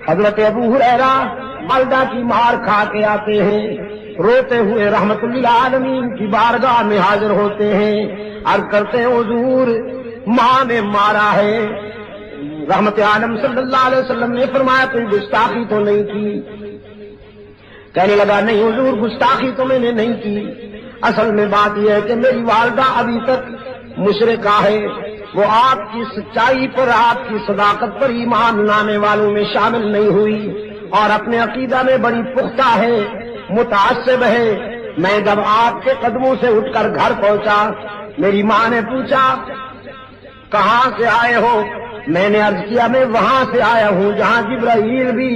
حضرت ابو ہریرہ بلدہ کی مار کھا کے آتے ہیں، روتے ہوئے رحمت للعالمین کی بارگاہ میں حاضر ہوتے ہیں، عرض کرتے ہیں حضور ماں نے مارا ہے۔ رحمت عالم صلی اللہ علیہ وسلم نے فرمایا کوئی گستاخی تو نہیں کی؟ کہنے لگا نہیں حضور گستاخی تو میں نے نہیں کی، اصل میں بات یہ ہے کہ میری والدہ ابھی تک مشرکہ ہے، وہ آپ کی سچائی پر آپ کی صداقت پر ایمان لانے والوں میں شامل نہیں ہوئی اور اپنے عقیدہ میں بڑی پختہ ہے، متعصب ہے۔ میں جب آپ کے قدموں سے اٹھ کر گھر پہنچا، میری ماں نے پوچھا کہاں سے آئے ہو؟ میں نے عرض کیا میں وہاں سے آیا ہوں جہاں جبرائیل بھی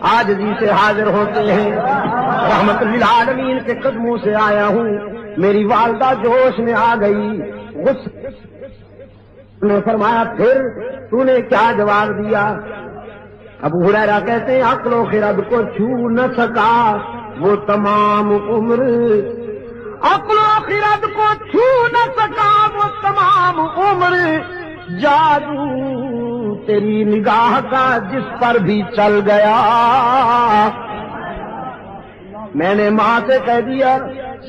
عاجزی سے حاضر ہوتے ہیں، رحمت للعالمین کے قدموں سے آیا ہوں۔ میری والدہ جوش میں آ گئی، نے فرمایا پھر تو نے کیا جواب دیا؟ ابو ہریرہ کہتے ہیں عقل و خرد کو چھو نہ سکا وہ تمام عمر، عقل و خرد کو چھو نہ سکا وہ تمام عمر، جادو تیری نگاہ کا جس پر بھی چل گیا۔ میں نے ماں سے کہہ دیا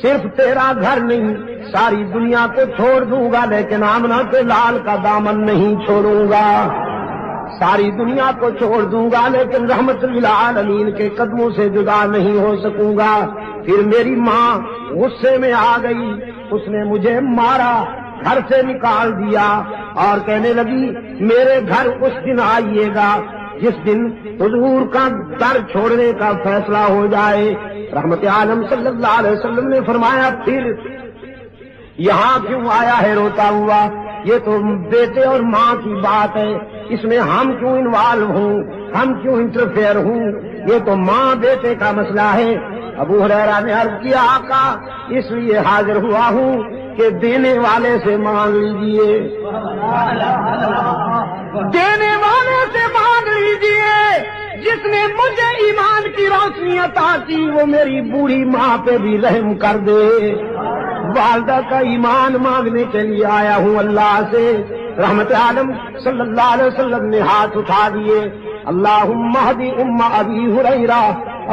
صرف تیرا گھر نہیں ساری دنیا کو چھوڑ دوں گا لیکن آمنہ کے لال کا دامن نہیں چھوڑوں گا، ساری دنیا کو چھوڑ دوں گا لیکن رحمت للعالمین کے قدموں سے جدا نہیں ہو سکوں گا۔ پھر میری ماں غصے میں آ گئی، اس نے مجھے مارا، گھر سے نکال دیا اور کہنے لگی میرے گھر اس دن آئیے گا جس دن حضور کا در چھوڑنے کا فیصلہ ہو جائے۔ رحمت عالم صلی اللہ علیہ وسلم نے فرمایا پھر یہاں کیوں آیا ہے روتا ہوا؟ یہ تو بیٹے اور ماں کی بات ہے، اس میں ہم کیوں انوالو ہوں، ہم کیوں انٹرفیئر ہوں؟ یہ تو ماں بیٹے کا مسئلہ ہے۔ ابو ہریرہ نے عرض کیا آقا اس لیے حاضر ہوا ہوں کہ دینے والے سے مانگ لیجئے، دینے والے سے مانگ لیجئے، جس نے مجھے ایمان کی روشنی عطا کی وہ میری بوڑھی ماں پہ بھی رحم کر دے۔ والدہ کا ایمان مانگنے کے لیے آیا ہوں اللہ سے۔ رحمت عالم صلی اللہ علیہ وسلم نے ہاتھ اٹھا دیے، اللہم اہدی ابی ہریرہ،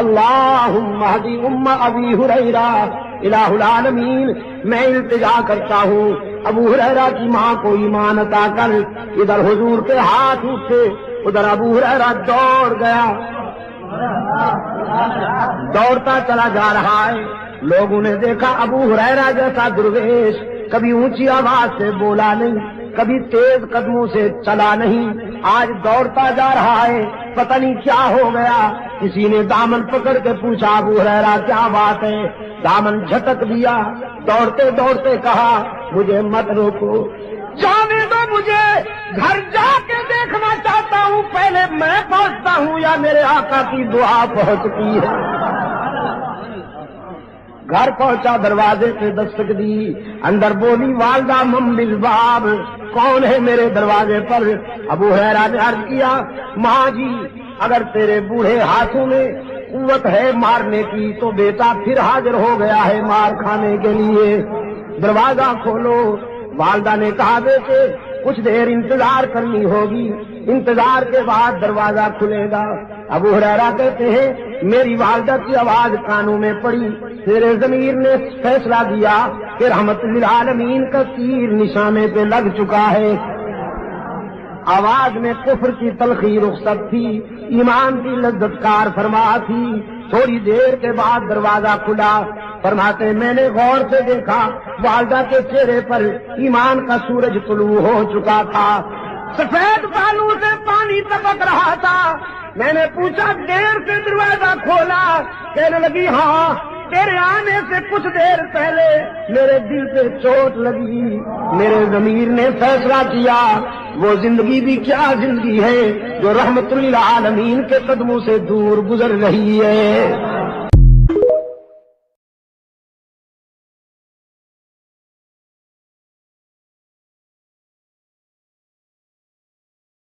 اللہم اہدی ابی ہریرہ۔ الہ العالمین میں التجا کرتا ہوں ابو ہریرہ کی ماں کو ایمان عطا کر۔ ادھر حضور کے ہاتھ اٹھے، ادھر ابو ہریرہ دوڑ گیا، دوڑتا چلا جا رہا ہے۔ لوگوں نے دیکھا ابو ہریرہ جیسا درویش کبھی اونچی آواز سے بولا نہیں، کبھی تیز قدموں سے چلا نہیں، آج دوڑتا جا رہا ہے، پتہ نہیں کیا ہو گیا۔ کسی نے دامن پکڑ کے پوچھا ابو ہریرہ کیا بات ہے؟ دامن جھٹک دیا، دوڑتے دوڑتے کہا مجھے مت روکو، جانے دو، مجھے گھر جا کے دیکھنا چاہتا ہوں، پہلے میں پہنچتا ہوں یا میرے آقا کی دعا پہنچتی ہے۔ گھر پہنچا، دروازے پہ دستک دی، اندر بولی والدہ من بالباب، کون ہے میرے دروازے پر؟ ابو ہریرہ نے عرض کیا ماں جی اگر تیرے بوڑھے ہاتھوں میں قوت ہے مارنے کی تو بیٹا پھر حاضر ہو گیا ہے مار کھانے کے لیے، دروازہ کھولو۔ والدہ نے کہا بیٹے کچھ دیر انتظار کرنی ہوگی، انتظار کے بعد دروازہ کھلے گا۔ ابو ہریرہ کہتے ہیں میری والدہ کی آواز کانوں میں پڑی، میرے ضمیر نے فیصلہ دیا کہ رحمت للعالمین کا تیر نشانے پہ لگ چکا ہے۔ آواز میں کفر کی تلخی رخصت تھی، ایمان کی لذت کار فرما تھی۔ تھوڑی دیر کے بعد دروازہ کھلا، فرماتے میں نے غور سے دیکھا والدہ کے چہرے پر ایمان کا سورج طلوع ہو چکا تھا، سفید بالوں سے پانی ٹپک رہا تھا۔ میں نے پوچھا دیر سے دروازہ کھولا؟ کہنے لگی ہاں، تیرے آنے سے کچھ دیر پہلے میرے دل پہ چوٹ لگی، میرے ضمیر نے فیصلہ کیا وہ زندگی بھی کیا زندگی ہے جو رحمت للعالمین کے قدموں سے دور گزر رہی ہے۔